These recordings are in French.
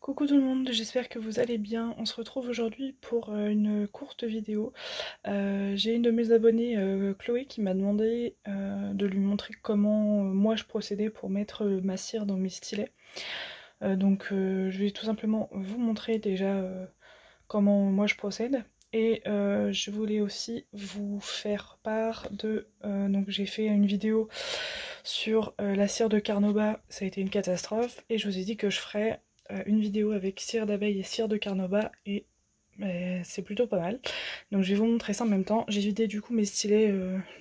Coucou tout le monde, j'espère que vous allez bien. On se retrouve aujourd'hui pour une courte vidéo. J'ai une de mes abonnées, Chloé, qui m'a demandé de lui montrer comment moi je procédais pour mettre ma cire dans mes stylets. Je vais tout simplement vous montrer déjà comment moi je procède. Et je voulais aussi vous faire part de... donc j'ai fait une vidéo sur la cire de Carnauba, ça a été une catastrophe. Et je vous ai dit que je ferais une vidéo avec cire d'abeille et cire de Carnauba. Et c'est plutôt pas mal. Donc je vais vous montrer ça en même temps. J'ai vidé du coup mes stylets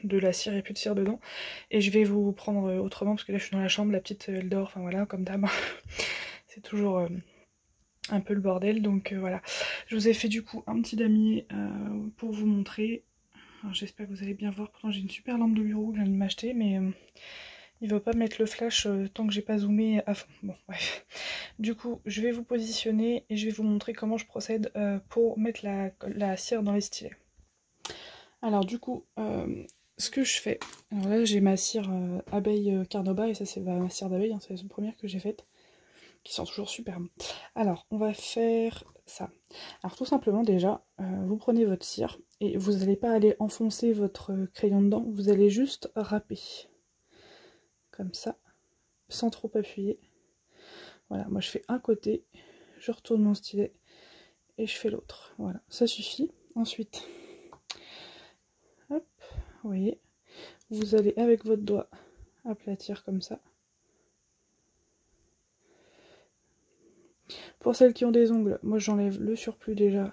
de la cire et plus de cire dedans. Et je vais vous prendre autrement parce que là je suis dans la chambre, la petite elle dort, enfin voilà, comme d'hab. C'est toujours... un peu le bordel, donc voilà. Je vous ai fait du coup un petit damier pour vous montrer. J'espère que vous allez bien voir. Pourtant j'ai une super lampe de bureau que je viens de m'acheter, mais il va pas mettre le flash tant que j'ai pas zoomé à fond. Bon bref. Du coup je vais vous positionner et je vais vous montrer comment je procède pour mettre la cire dans les stylets. Alors du coup, ce que je fais, alors là j'ai ma cire abeille Carnauba, et ça c'est ma cire d'abeille, hein, c'est la première que j'ai faite, qui sent toujours super bon. Alors, on va faire ça. Alors tout simplement déjà, vous prenez votre cire et vous n'allez pas aller enfoncer votre crayon dedans, vous allez juste râper. Comme ça, sans trop appuyer. Voilà, moi je fais un côté, je retourne mon stylet et je fais l'autre. Voilà, ça suffit. Ensuite, hop, vous voyez, vous allez avec votre doigt aplatir comme ça. Pour celles qui ont des ongles, moi j'enlève le surplus déjà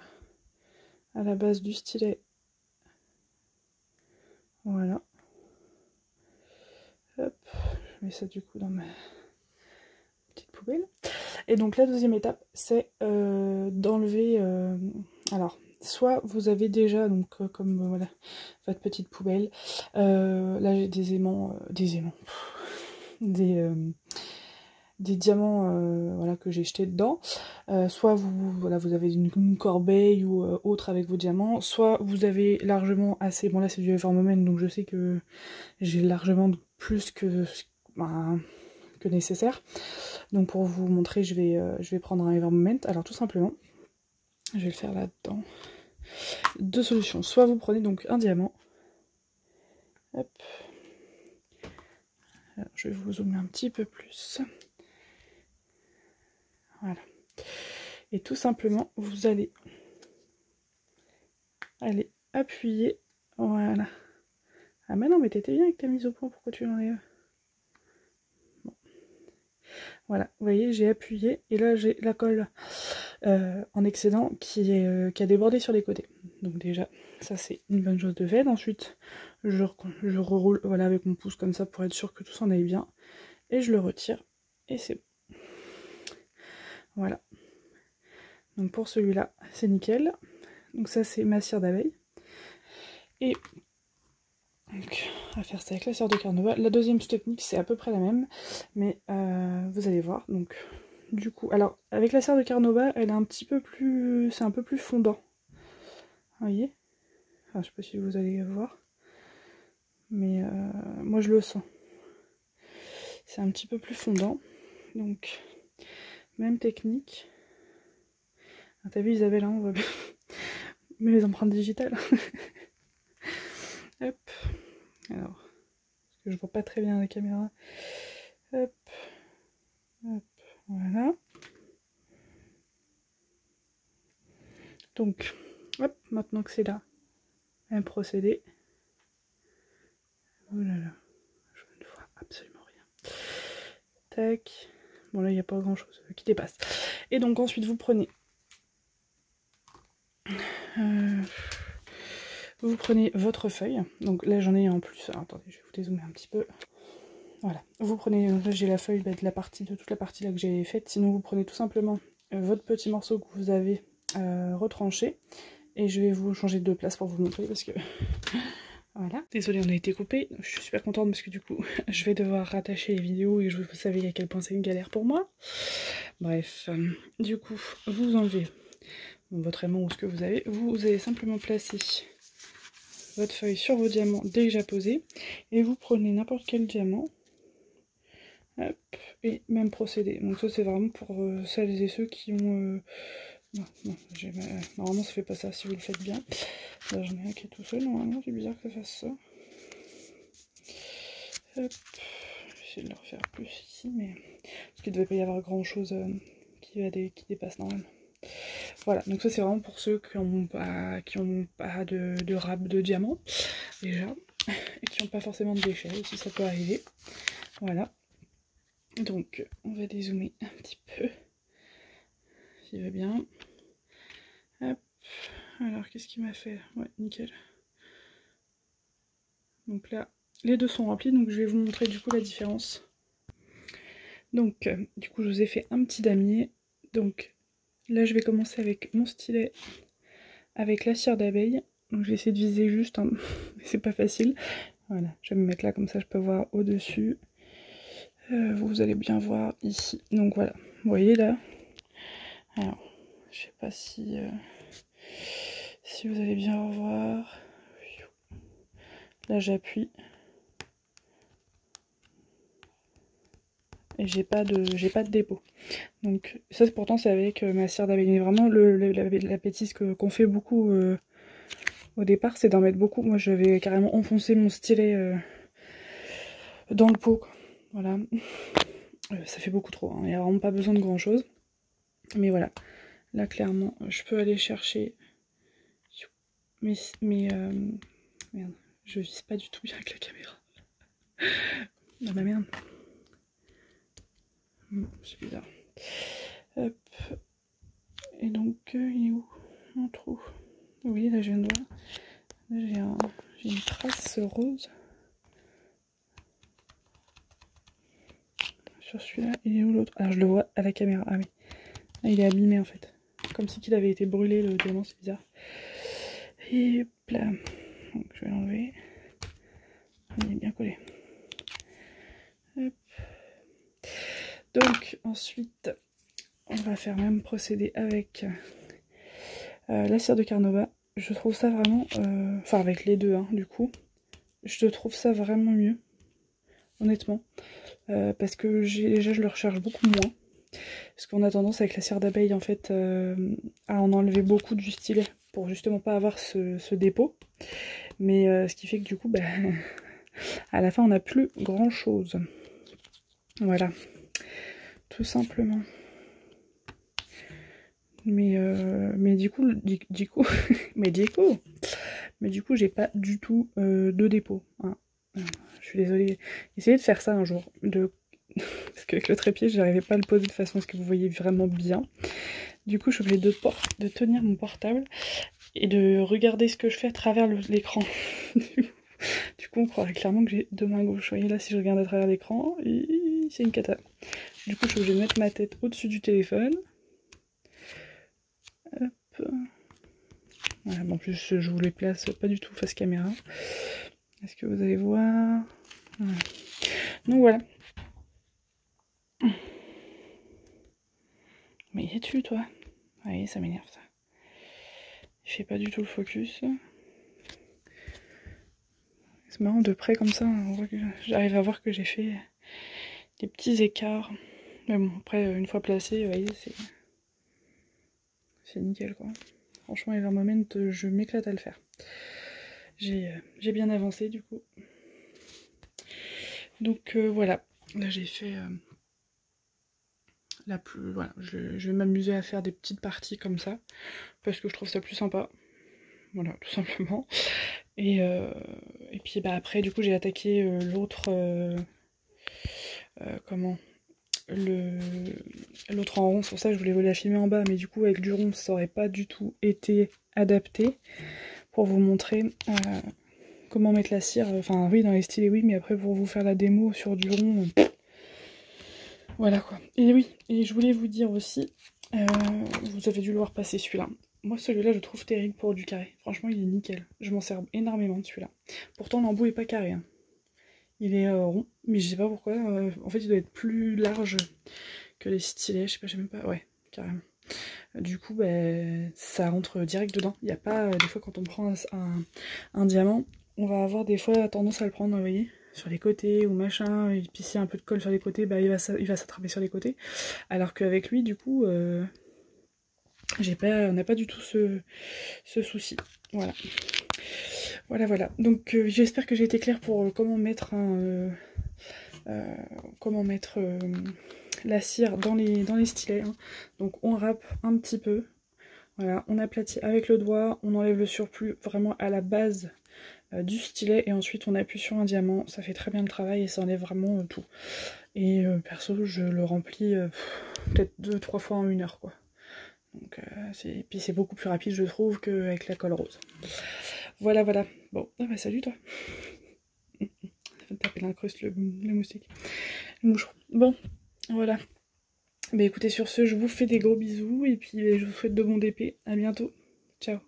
à la base du stylet. Voilà. Hop, je mets ça du coup dans ma petite poubelle. Et donc la deuxième étape, c'est d'enlever... alors, soit vous avez déjà, donc comme voilà, votre petite poubelle. Là j'ai des aimants, des diamants voilà, que j'ai jetés dedans. Soit voilà, vous avez une corbeille ou autre avec vos diamants, soit vous avez largement assez... Bon là c'est du Evermoment, donc je sais que j'ai largement plus que nécessaire. Donc pour vous montrer, je vais prendre un Evermoment. Alors tout simplement, je vais le faire là-dedans. Deux solutions. Soit vous prenez donc un diamant. Hop. Alors, je vais vous zoomer un petit peu plus. Voilà. Et tout simplement, vous allez appuyer. Voilà. Ah mais non, mais t'étais bien avec ta mise au point, pourquoi tu l'enlèves? Bon. Voilà, vous voyez, j'ai appuyé et là j'ai la colle en excédent qui a débordé sur les côtés. Donc déjà, ça c'est une bonne chose de faite. Ensuite, je reroule voilà, avec mon pouce comme ça pour être sûr que tout s'en aille bien. Et je le retire et c'est bon. Voilà. Donc pour celui-là, c'est nickel. Donc ça c'est ma cire d'abeille. Et donc, on va faire ça avec la cire de Carnauba. La deuxième technique, c'est à peu près la même, mais vous allez voir. Donc, du coup, alors avec la cire de Carnauba, elle est un petit peu plus, c'est un peu plus fondant. Vous voyez? Enfin, je sais pas si vous allez voir, mais moi je le sens. C'est un petit peu plus fondant. Donc, même technique. Ah, t'as vu Isabelle, hein, on voit bien. Mais les empreintes digitales. Hop. Alors, parce que je vois pas très bien la caméra. Hop. Hop. Voilà. Donc, hop, maintenant que c'est là, un procédé. Oh là là, je ne vois absolument rien. Tac. Bon là, il n'y a pas grand chose qui dépasse. Et donc ensuite, vous prenez... vous prenez votre feuille. Donc là, j'en ai en plus. Alors, attendez, je vais vous dézoomer un petit peu. Voilà. Vous prenez... Donc là, j'ai la feuille de toute la partie là que j'ai faite. Sinon, vous prenez tout simplement votre petit morceau que vous avez retranché. Et je vais vous changer de place pour vous montrer parce que... Voilà. Désolée, on a été coupé. Je suis super contente parce que du coup, je vais devoir rattacher les vidéos et vous savez à quel point c'est une galère pour moi. Bref, du coup, vous enlevez votre aimant ou ce que vous avez. Vous allez simplement placer votre feuille sur vos diamants déjà posés et vous prenez n'importe quel diamant. Hop, et même procédé. Donc ça c'est vraiment pour celles et ceux qui ont... Non, normalement ça fait pas ça si vous le faites bien. Là j'en ai un qui est tout seul, normalement c'est bizarre que ça fasse ça. Hop. J'essaie de le refaire plus ici, mais... Parce qu'il ne devait pas y avoir grand chose qui dépasse normalement. Voilà, donc ça c'est vraiment pour ceux qui n'ont pas de râpe de diamant, déjà, et qui n'ont pas forcément de déchets, aussi ça peut arriver. Voilà. Donc on va dézoomer un petit peu, s'il va bien. Hop. Alors qu'est-ce qu'il m'a fait? Ouais, nickel. Donc là, les deux sont remplis, donc je vais vous montrer du coup la différence. Donc du coup je vous ai fait un petit damier. Donc là je vais commencer avec mon stylet, avec la cire d'abeille. Donc je vais essayer de viser juste, hein, mais c'est pas facile. Voilà, je vais me mettre là comme ça je peux voir au-dessus. Vous allez bien voir ici. Donc voilà, vous voyez là. Alors, je sais pas si vous allez bien revoir. Là j'appuie. Et j'ai pas de dépôt. Donc ça pourtant c'est avec ma cire d'abeille. Mais vraiment la bêtise qu'on fait beaucoup au départ, c'est d'en mettre beaucoup. Moi j'avais carrément enfoncé mon stylet dans le pot, quoi. Voilà. Ça fait beaucoup trop, hein. Il n'y a vraiment pas besoin de grand chose. Mais voilà. Là clairement je peux aller chercher. Mais merde, je vise pas du tout bien avec la caméra. Ah bah merde. C'est bizarre. Hop. Et donc il est où mon trou? Oui, là je viens de voir. Là j'ai une trace rose. Sur celui-là, il est où l'autre? Alors je le vois à la caméra. Ah oui. Ah, il est abîmé en fait. Comme si il avait été brûlé le diamant, c'est bizarre. Et là. Donc je vais l'enlever. Il est bien collé. Hop. Donc ensuite, on va faire même procéder avec la cire de Carnauba. Je trouve ça vraiment... Enfin avec les deux, hein, du coup. Je trouve ça vraiment mieux. Honnêtement. Parce que déjà je le recherche beaucoup moins. Parce qu'on a tendance avec la cire d'abeille en fait à en enlever beaucoup du stylet. Pour justement pas avoir ce dépôt. Mais ce qui fait que du coup, bah, à la fin on n'a plus grand chose. Voilà. Tout simplement. Mais du coup, j'ai pas du tout de dépôt. Hein. Je suis désolée. Essayez de faire ça un jour. Parce qu'avec le trépied, j'arrivais pas à le poser de façon à ce que vous voyez vraiment bien. Du coup, je suis obligée de tenir mon portable et de regarder ce que je fais à travers l'écran. Du coup, on croirait clairement que j'ai deux mains gauches. Vous voyez là, si je regarde à travers l'écran, c'est une cata. Du coup, je suis obligée de mettre ma tête au-dessus du téléphone. Hop. Voilà, en plus, je vous les place pas du tout face caméra. Est-ce que vous allez voir? Voilà. Donc voilà. Mais y es-tu, toi? Oui, ça m'énerve, ça. Je fais pas du tout le focus. C'est marrant, de près comme ça, j'arrive à voir que j'ai fait des petits écarts. Mais bon, après, une fois placé, vous voyez, c'est nickel, quoi. Franchement, les Vermoment, je m'éclate à le faire. J'ai bien avancé, du coup. Donc, voilà. Là, j'ai fait... voilà, je vais m'amuser à faire des petites parties comme ça. Parce que je trouve ça plus sympa. Voilà, tout simplement. Et puis bah après du coup j'ai attaqué l'autre comment l'autre en rond, c'est pour ça que je voulais vous la filmer en bas, mais du coup avec du rond ça aurait pas du tout été adapté pour vous montrer comment mettre la cire, enfin oui dans les stylets oui, mais après pour vous faire la démo sur du rond, voilà quoi. Et oui, et je voulais vous dire aussi, vous avez dû le voir passer celui-là. Moi celui-là je trouve terrible pour du carré. Franchement il est nickel. Je m'en sers énormément de celui-là. Pourtant l'embout est pas carré. Hein. Il est rond. Mais je sais pas pourquoi. En fait il doit être plus large que les stylets. Je sais même pas. Ouais, carrément. Du coup bah, ça rentre direct dedans. Il n'y a pas. Des fois quand on prend un diamant, on va avoir des fois tendance à le prendre, vous voyez. sur les côtés ou machin, et puis s'il y a un peu de colle sur les côtés, bah il va s'attraper sur les côtés. Alors qu'avec lui, du coup, on n'a pas du tout ce souci. Voilà. Voilà. Donc j'espère que j'ai été claire pour comment mettre la cire dans les stylets. Hein. Donc on râpe un petit peu. Voilà, on aplatit avec le doigt, on enlève le surplus vraiment à la base du stylet et ensuite on appuie sur un diamant. Ça fait très bien le travail et ça enlève vraiment tout. Et perso, je le remplis peut-être 2-3 fois en 1 heure, quoi. Donc, puis c'est beaucoup plus rapide, je trouve, qu'avec la colle rose. Voilà. Bon, ah bah salut toi. Ça va taper l'incruste le moustique. Le moucheron. Bon, voilà. Bah écoutez, sur ce, je vous fais des gros bisous et puis je vous souhaite de bons DP. À bientôt. Ciao.